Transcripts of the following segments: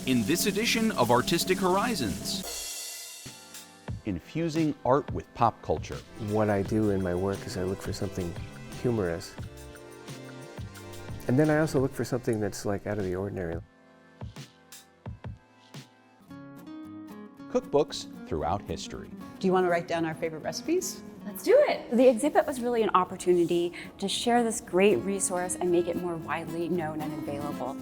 in this edition of Artistic Horizons. Infusing art with pop culture. What I do in my work is I look for something humorous. And then I also look for something that's like out of the ordinary. Cookbooks throughout history. Do you want to write down our favorite recipes? Let's do it! The exhibit was really an opportunity to share this great resource and make it more widely known and available.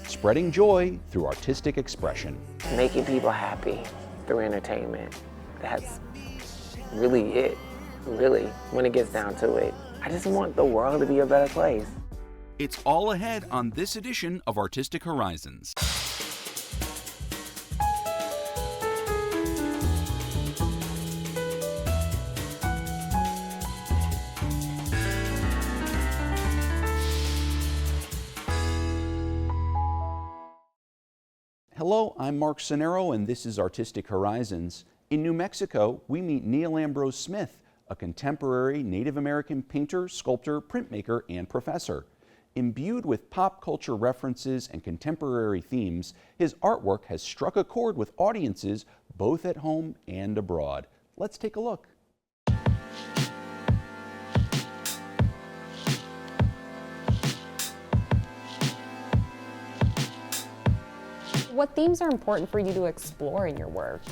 Spreading joy through artistic expression. Making people happy through entertainment. That's really it, really, when it gets down to it. I just want the world to be a better place. It's all ahead on this edition of Artistic Horizons. Hello, I'm Mark Sonero, and this is Artistic Horizons. In New Mexico, we meet Neil Ambrose Smith, a contemporary Native American painter, sculptor, printmaker, and professor. Imbued with pop culture references and contemporary themes, his artwork has struck a chord with audiences both at home and abroad. Let's take a look. What themes are important for you to explore in your work?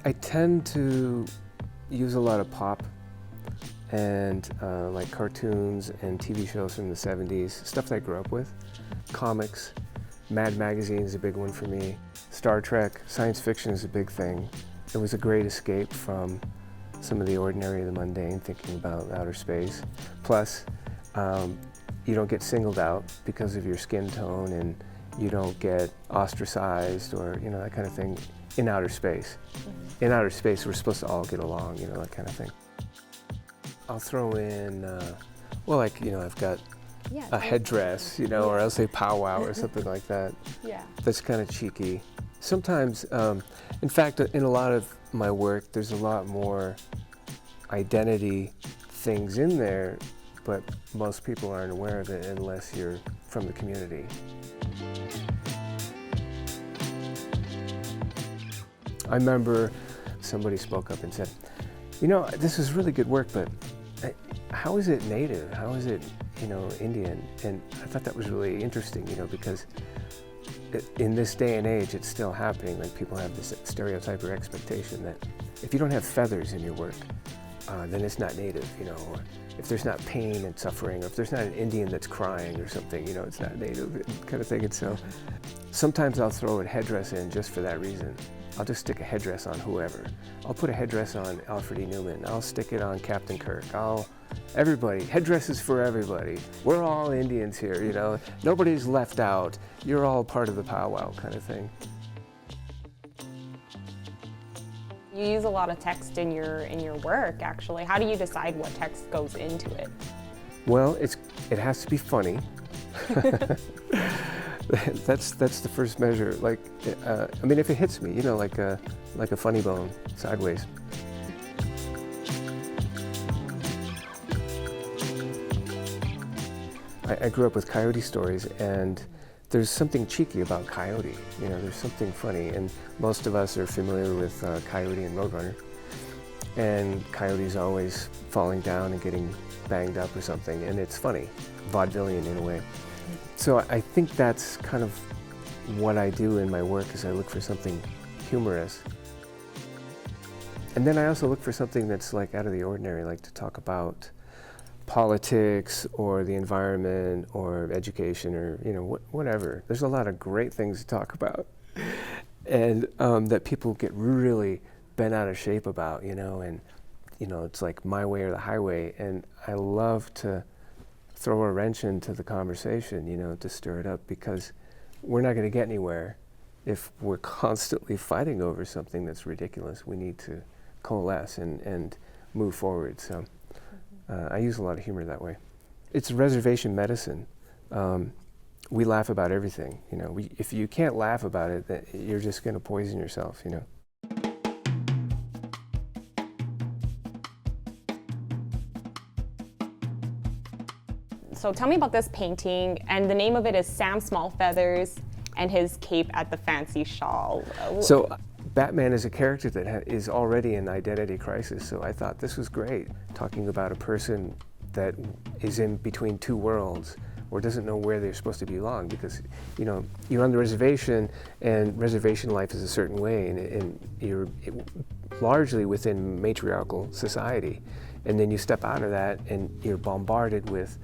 I tend to use a lot of pop and like cartoons and TV shows from the 70s, stuff that I grew up with. Comics, Mad Magazine is a big one for me. Star Trek, science fiction is a big thing. It was a great escape from some of the ordinary, the mundane, thinking about outer space. Plus, you don't get singled out because of your skin tone, and you don't get ostracized or, you know, that kind of thing in outer space. In outer space, we're supposed to all get along, you know, that kind of thing. I'll throw in, well, like, you know, I've got a headdress, you know, or I'll say powwow or something like that. Yeah. That's kind of cheeky. Sometimes, in fact, in a lot of my work, there's a lot more identity things in there, but most people aren't aware of it unless you're from the community. I remember somebody spoke up and said, you know, this is really good work, but how is it native? How is it, you know, Indian? And I thought that was really interesting, you know, because in this day and age, it's still happening. Like, people have this stereotype or expectation that if you don't have feathers in your work, then it's not native, you know, or if there's not pain and suffering, or if there's not an Indian that's crying or something, you know, it's not native kind of thing. And so sometimes I'll throw a headdress in just for that reason. I'll just stick a headdress on whoever. I'll put a headdress on Alfred E. Newman. I'll stick it on Captain Kirk. Everybody, headdresses for everybody. We're all Indians here, you know. Nobody's left out. You're all part of the powwow kind of thing. You use a lot of text in your work, actually. How do you decide what text goes into it? Well, it has to be funny. That's the first measure. Like, I mean, if it hits me, you know, like a funny bone sideways. I grew up with coyote stories, and there's something cheeky about Coyote. You know, there's something funny, and most of us are familiar with Coyote and Roadrunner. And Coyote's always falling down and getting banged up or something, and it's funny, vaudevillian in a way. So I think that's kind of what I do in my work, is I look for something humorous. And then I also look for something that's like out of the ordinary, like to talk about politics or the environment or education or, you know, whatever. There's a lot of great things to talk about, and that people get really bent out of shape about, you know, and, you know, it's like my way or the highway, and I love to throw a wrench into the conversation, you know, to stir it up, because we're not going to get anywhere if we're constantly fighting over something that's ridiculous. We need to coalesce and move forward. So I use a lot of humor that way. It's reservation medicine. We laugh about everything, you know. If you can't laugh about it, then you're just going to poison yourself, you know. So tell me about this painting, and the name of it is Sam Smallfeathers and his cape at the fancy shawl. So Batman is a character that is already in identity crisis, so I thought this was great, talking about a person that is in between two worlds or doesn't know where they're supposed to belong, because you're on the reservation and reservation life is a certain way, and you're largely within matriarchal society, and then you step out of that and you're bombarded with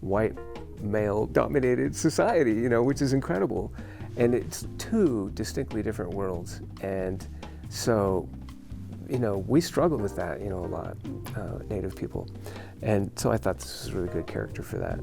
white male dominated society, which is incredible. And it's two distinctly different worlds. And so, we struggle with that, a lot, Native people. And so I thought this was a really good character for that.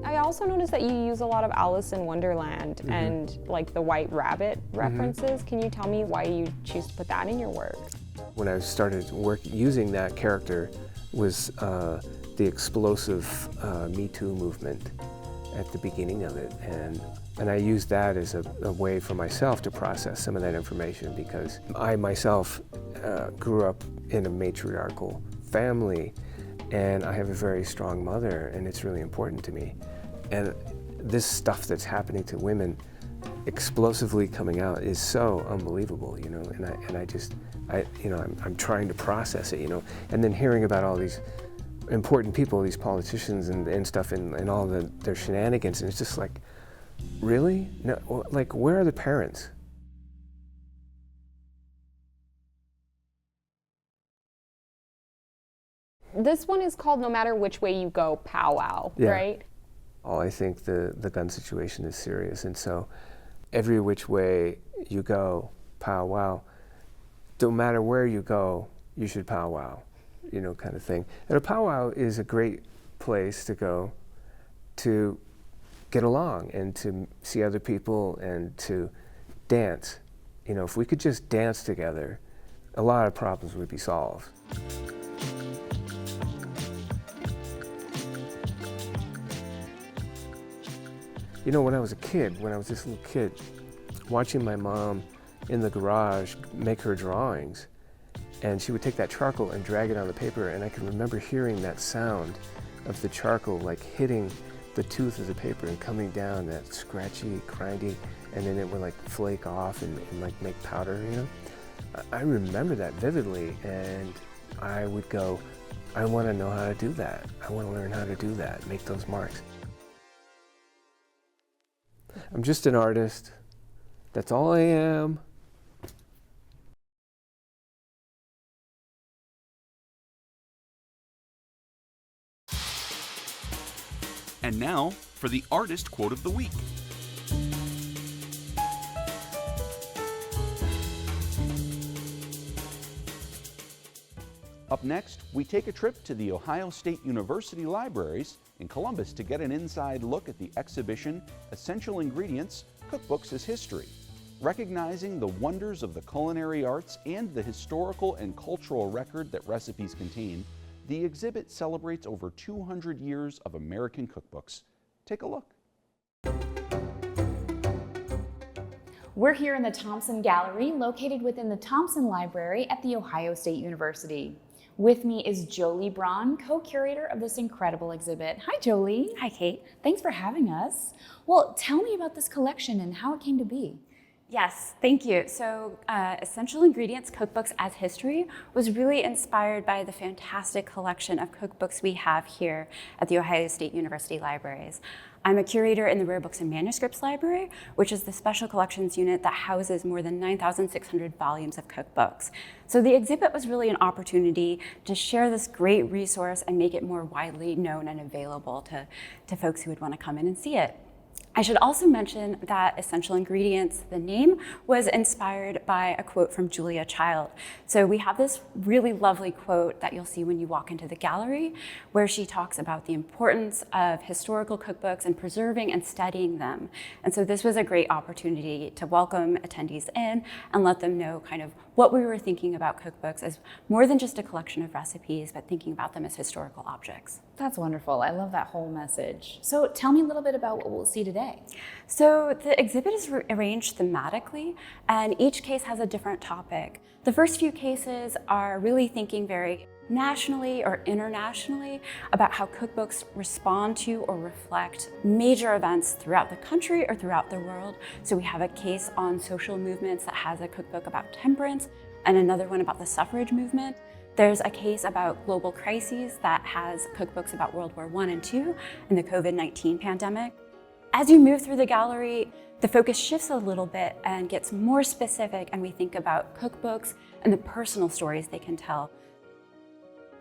I also noticed that you use a lot of Alice in Wonderland and like the White Rabbit references. Can you tell me why you choose to put that in your work? When I started using that character was the explosive Me Too movement at the beginning of it. And I used that as a way for myself to process some of that information, because I myself grew up in a matriarchal family, and I have a very strong mother, and it's really important to me. And this stuff that's happening to women explosively coming out is so unbelievable, I'm trying to process it, and then hearing about all these important people, these politicians and stuff, and all their shenanigans, and it's just like, really? No, like, where are the parents? This one is called No Matter Which Way You Go, Powwow, right? Oh, I think the gun situation is serious, and so every which way you go, powwow. No matter where you go, you should powwow, kind of thing. And a powwow is a great place to go to get along and to see other people and to dance. If we could just dance together, a lot of problems would be solved. When I was this little kid, watching my mom in the garage make her drawings, and she would take that charcoal and drag it on the paper, and I can remember hearing that sound of the charcoal like hitting the tooth of the paper and coming down, that scratchy, grindy, and then it would like flake off and like make powder, I remember that vividly, and I would go, I want to know how to do that. I want to learn how to do that, make those marks. I'm just an artist. That's all I am. And now for the Artist Quote of the Week. Up next, we take a trip to the Ohio State University Libraries in Columbus to get an inside look at the exhibition Essential Ingredients: Cookbooks as History. Recognizing the wonders of the culinary arts and the historical and cultural record that recipes contain, the exhibit celebrates over 200 years of American cookbooks. Take a look. We're here in the Thompson Gallery, located within the Thompson Library at The Ohio State University. With me is Jolie Braun, co-curator of this incredible exhibit. Hi, Jolie. Hi, Kate. Thanks for having us. Well, tell me about this collection and how it came to be. Yes, thank you. So Essential Ingredients: Cookbooks as History was really inspired by the fantastic collection of cookbooks we have here at the Ohio State University Libraries. I'm a curator in the Rare Books and Manuscripts Library, which is the special collections unit that houses more than 9,600 volumes of cookbooks. So the exhibit was really an opportunity to share this great resource and make it more widely known and available to folks who would want to come in and see it. I should also mention that Essential Ingredients, the name, was inspired by a quote from Julia Child. So we have this really lovely quote that you'll see when you walk into the gallery, where she talks about the importance of historical cookbooks and preserving and studying them. And so this was a great opportunity to welcome attendees in and let them know kind of what we were thinking about cookbooks as more than just a collection of recipes, but thinking about them as historical objects. That's wonderful. I love that whole message. So tell me a little bit about what we'll see today. So the exhibit is arranged thematically, and each case has a different topic. The first few cases are really thinking very nationally or internationally about how cookbooks respond to or reflect major events throughout the country or throughout the world. So we have a case on social movements that has a cookbook about temperance, and another one about the suffrage movement. There's a case about global crises that has cookbooks about World War I and II and the COVID-19 pandemic. As you move through the gallery, the focus shifts a little bit and gets more specific, and we think about cookbooks and the personal stories they can tell.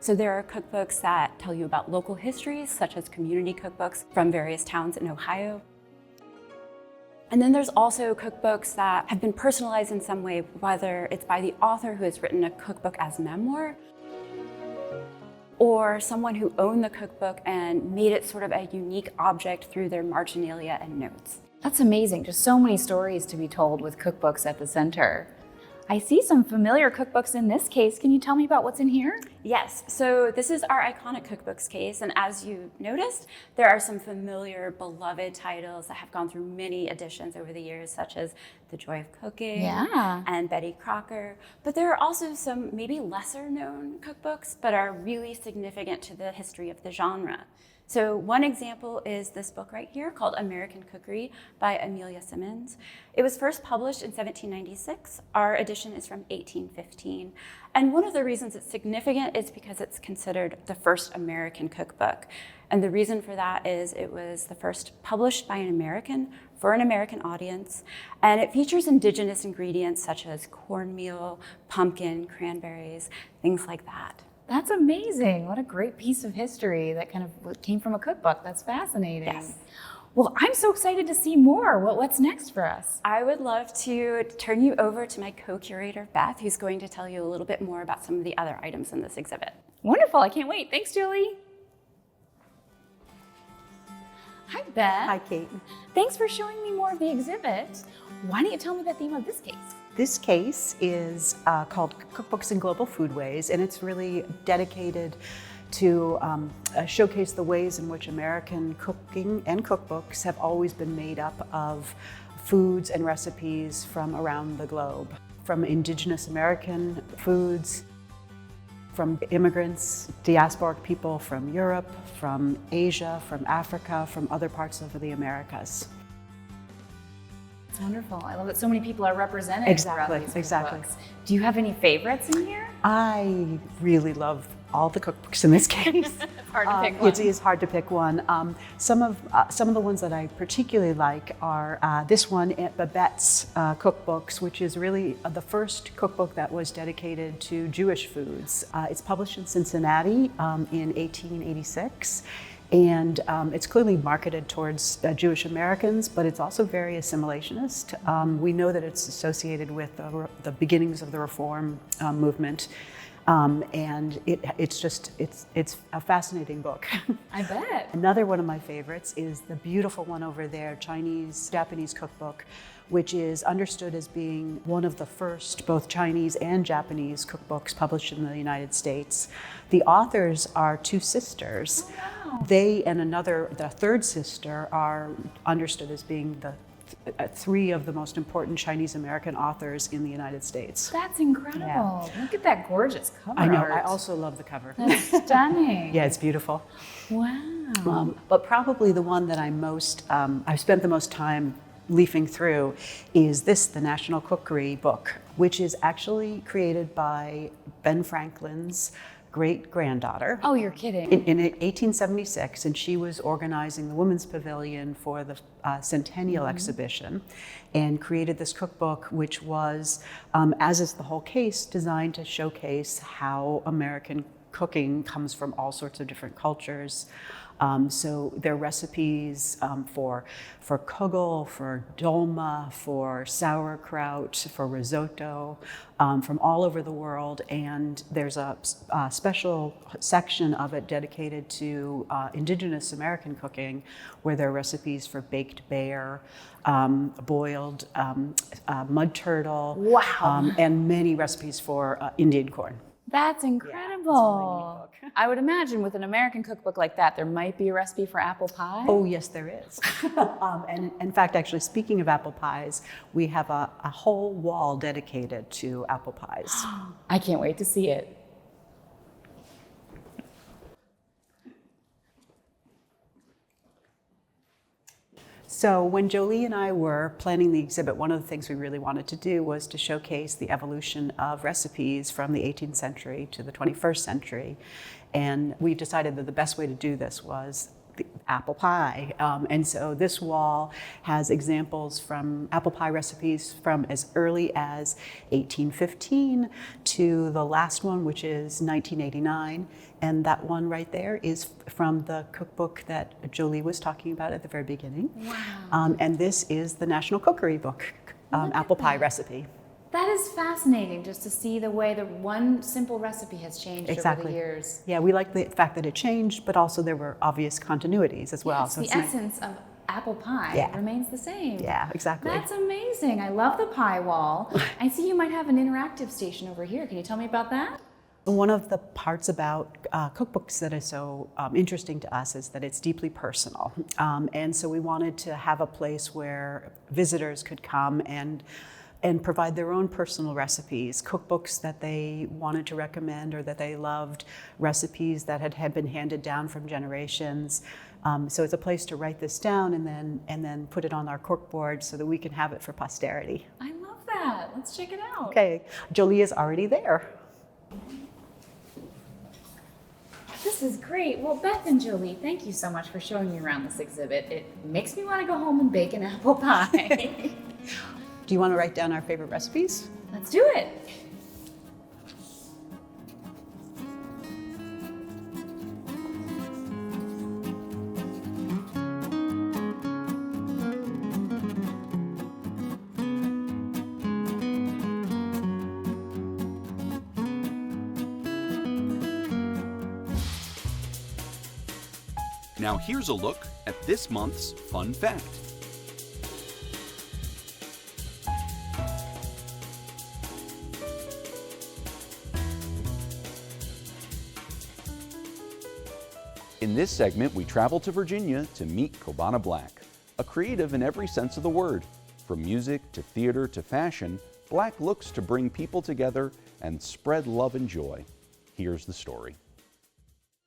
So there are cookbooks that tell you about local histories, such as community cookbooks from various towns in Ohio. And then there's also cookbooks that have been personalized in some way, whether it's by the author who has written a cookbook as memoir, or someone who owned the cookbook and made it sort of a unique object through their marginalia and notes. That's amazing. Just so many stories to be told with cookbooks at the center. I see some familiar cookbooks in this case. Can you tell me about what's in here? Yes, so this is our iconic cookbooks case, and as you noticed, there are some familiar, beloved titles that have gone through many editions over the years, such as The Joy of Cooking and Betty Crocker. But there are also some maybe lesser known cookbooks, but are really significant to the history of the genre. So one example is this book right here called American Cookery by Amelia Simmons. It was first published in 1796. Our edition is from 1815. And one of the reasons it's significant is because it's considered the first American cookbook. And the reason for that is it was the first published by an American for an American audience. And it features indigenous ingredients such as cornmeal, pumpkin, cranberries, things like that. That's amazing. What a great piece of history that kind of came from a cookbook. That's fascinating. Yes. Well, I'm so excited to see more. What's next for us? I would love to turn you over to my co-curator, Beth, who's going to tell you a little bit more about some of the other items in this exhibit. Wonderful. I can't wait. Thanks, Julie. Hi, Beth. Hi, Kate. Thanks for showing me more of the exhibit. Why don't you tell me the theme of this case? This case is called Cookbooks and Global Foodways, and it's really dedicated to showcase the ways in which American cooking and cookbooks have always been made up of foods and recipes from around the globe, from indigenous American foods, from immigrants, diasporic people from Europe, from Asia, from Africa, from other parts of the Americas. It's wonderful. I love that so many people are represented throughout these cookbooks. Do you have any favorites in here? I really love all the cookbooks in this case. It's hard to pick one. It is hard to pick one. Some of the ones that I particularly like are this one, Aunt Babette's cookbooks, which is really the first cookbook that was dedicated to Jewish foods. It's published in Cincinnati in 1886. And it's clearly marketed towards Jewish Americans, but it's also very assimilationist. We know that it's associated with the beginnings of the Reform movement. And it's a fascinating book. I bet. Another one of my favorites is the beautiful one over there, Japanese cookbook, which is understood as being one of the first both Chinese and Japanese cookbooks published in the United States. The authors are two sisters. Oh, wow. They and the third sister are understood as being the three of the most important Chinese American authors in the United States. That's incredible. Yeah. Look at that gorgeous cover I know, art. I also love the cover. That's stunning. Yeah, it's beautiful. Wow. But probably the one that I've spent the most time leafing through is the National Cookery book, which is actually created by Ben Franklin's great-granddaughter. Oh, you're kidding. In 1876, and she was organizing the Women's Pavilion for the Centennial Exhibition and created this cookbook, which was, as is the whole case, designed to showcase how American cooking comes from all sorts of different cultures. So there are recipes for kugel, for dolma, for sauerkraut, for risotto, from all over the world. And there's a special section of it dedicated to indigenous American cooking, where there are recipes for baked bear, boiled mud turtle, Wow. and many recipes for Indian corn. That's incredible. I would imagine with an American cookbook like that, there might be a recipe for apple pie. Oh, yes, there is. And in fact, actually, speaking of apple pies, we have a whole wall dedicated to apple pies. I can't wait to see it. So when Jolie and I were planning the exhibit, one of the things we really wanted to do was to showcase the evolution of recipes from the 18th century to the 21st century. And we decided that the best way to do this was the apple pie. And so this wall has examples from apple pie recipes from as early as 1815 to the last one, which is 1989. And that one right there is from the cookbook that Jolie was talking about at the very beginning. Wow. And this is the National Cookery Book, apple pie recipe. That is fascinating just to see the way the one simple recipe has changed over the years. Yeah, we like the fact that it changed, but also there were obvious continuities as well. Yes, So the it's nice. essence of apple pie Yeah. remains the same. Yeah, exactly. That's amazing. I love the pie wall. I see you might have an interactive station over here. Can you tell me about that? One of the parts about cookbooks that is so interesting to us is that it's deeply personal. And so we wanted to have a place where visitors could come and provide their own personal recipes, cookbooks that they wanted to recommend or that they loved, recipes that had been handed down from generations. So it's a place to write this down and then put it on our corkboard so that we can have it for posterity. I love that. Let's check it out. Okay, Jolie is already there. This is great. Well, Beth and Jolie, thank you so much for showing me around this exhibit. It makes me want to go home and bake an apple pie. Do you want to write down our favorite recipes? Let's do it. Now here's a look at this month's fun fact. In this segment, we travel to Virginia to meet Kobana Black, a creative in every sense of the word. From music to theater to fashion, Black looks to bring people together and spread love and joy. Here's the story.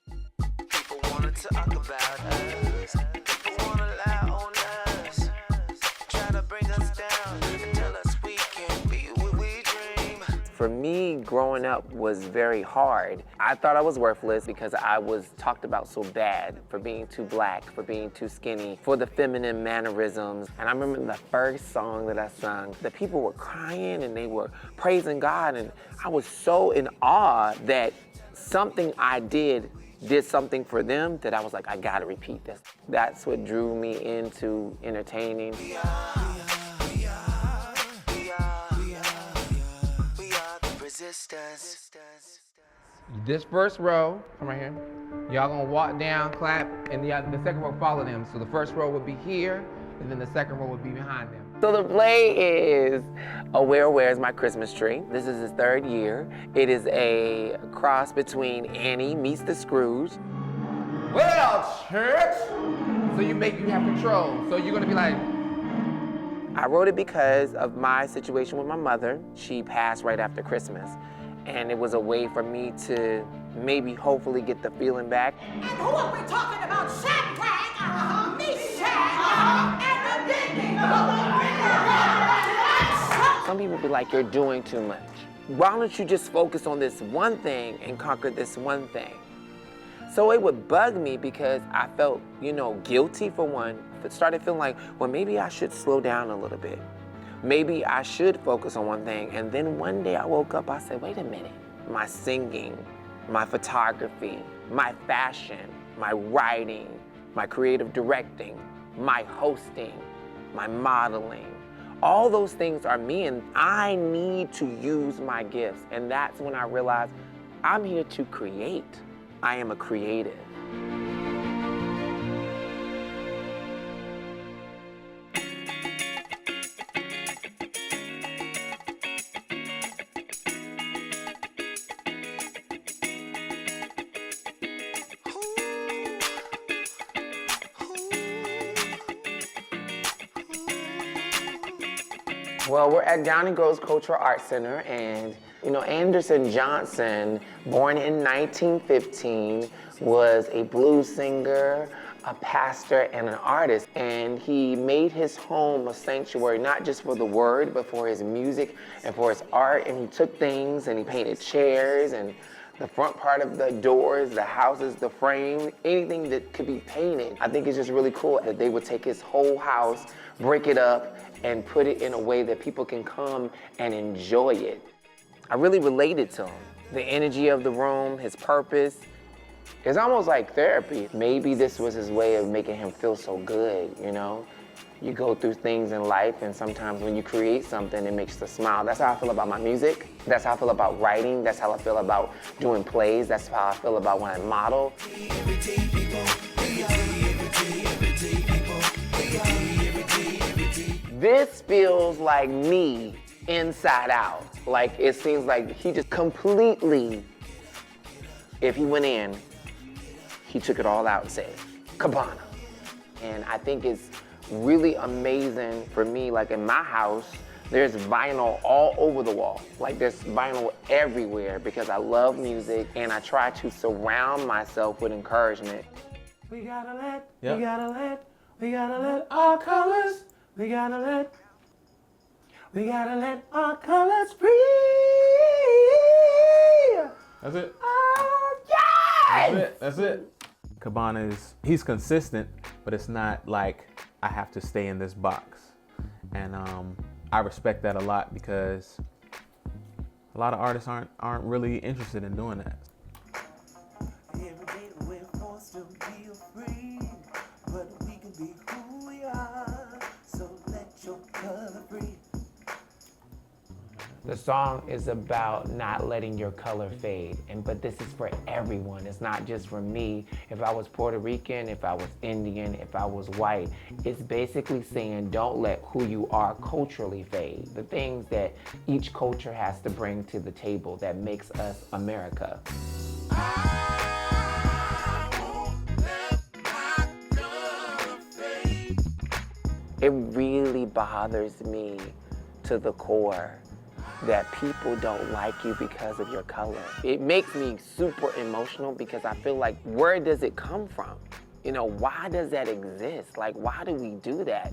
People wanna talk about us. People wanna lie on us. Try to bring us down and tell us we can't be what we dream. For me, growing up was very hard. I thought I was worthless because I was talked about so bad for being too black, for being too skinny, for the feminine mannerisms. And I remember the first song that I sung, the people were crying and they were praising God, and I was so in awe that something I did something for them that I was like, I gotta repeat this. That's what drew me into entertaining. We are the resistance. This first row, come right here. Y'all gonna walk down, clap, and the second row follow them. So the first row would be here, and then the second row would be behind them. So the play is Where's My Christmas Tree? This is his third year. It is a cross between Annie meets the Scrooge. Well, church. So you have control. So you're gonna be like. I wrote it because of my situation with my mother. She passed right after Christmas. And it was a way for me to maybe hopefully get the feeling back. And who are we talking about? Shadrach, Meshach, and Abednego. Some people be like, you're doing too much. Why don't you just focus on this one thing and conquer this one thing? So it would bug me because I felt, guilty for one, but started feeling like, well, maybe I should slow down a little bit. Maybe I should focus on one thing. And then one day I woke up, I said, wait a minute. My singing, my photography, my fashion, my writing, my creative directing, my hosting, my modeling. All those things are me, and I need to use my gifts. And that's when I realized I'm here to create. I am a creative. Well, we're at Downey Groves Cultural Arts Center, and Anderson Johnson, born in 1915, was a blues singer, a pastor, and an artist. And he made his home a sanctuary, not just for the word, but for his music and for his art. And he took things and he painted chairs and the front part of the doors, the houses, the frame, anything that could be painted. I think it's just really cool that they would take his whole house, break it up, and put it in a way that people can come and enjoy it. I really related to him. The energy of the room, his purpose. It's almost like therapy. Maybe this was his way of making him feel so good, You go through things in life, and sometimes when you create something, it makes you smile. That's how I feel about my music. That's how I feel about writing. That's how I feel about doing plays. That's how I feel about when I model. This feels like me inside out. Like, it seems like he just completely, if he went in, he took it all out and said, Cabana. And I think it's really amazing for me, like in my house, there's vinyl all over the wall. Like there's vinyl everywhere because I love music and I try to surround myself with encouragement. We gotta let our colors, we gotta let our colors breathe. That's it. Oh, yes! That's it. Cabana he's consistent, but it's not like I have to stay in this box. And I respect that a lot because a lot of artists aren't really interested in doing that. Every day we're forced to be afraid, but we can be who we are. So let your color breathe. The song is about not letting your color fade, but this is for everyone. It's not just for me. If I was Puerto Rican, if I was Indian, if I was white, it's basically saying don't let who you are culturally fade. The things that each culture has to bring to the table that makes us America. It really bothers me to the core that people don't like you because of your color. It makes me super emotional because I feel like, where does it come from? Why does that exist? Like, why do we do that?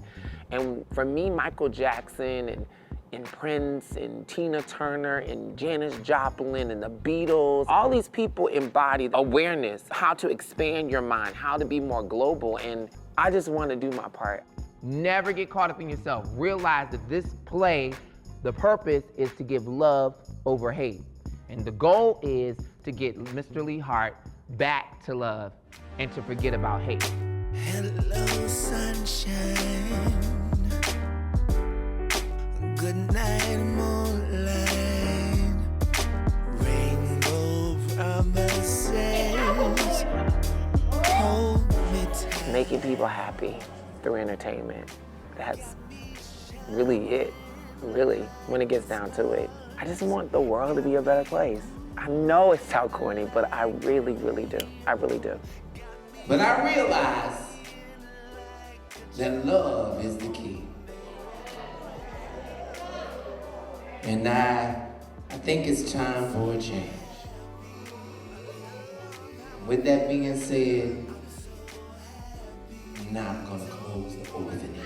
And for me, Michael Jackson and Prince and Tina Turner and Janis Joplin and the Beatles, all these people embodied awareness, how to expand your mind, how to be more global, and I just want to do my part. Never get caught up in yourself. Realize that this play, the purpose is to give love over hate. And the goal is to get Mr. Lee Hart back to love and to forget about hate. Hello, sunshine. Good night, moonlight. Rainbow promises. Hold me tight. Making people happy through entertainment. That's really it. Really, when it gets down to it. I just want the world to be a better place. I know it sounds corny, but I really, really do. I really do. But I realize that love is the key. And I think it's time for a change. With that being said, now I'm gonna close the orphanage.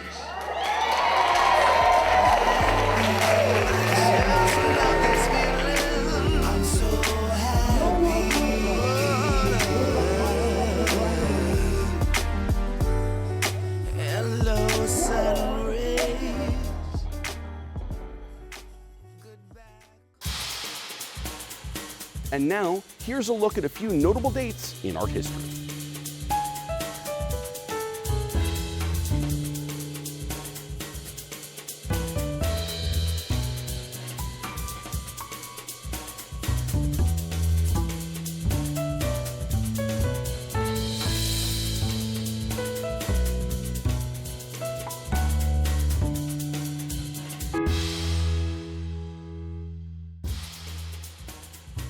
And now, here's a look at a few notable dates in art history.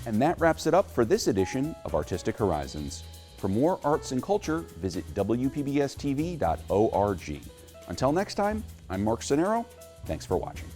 And that wraps it up for this edition of Artistic Horizons. For more arts and culture, visit WPBSTV.org. Until next time, I'm Mark Sonero. Thanks for watching.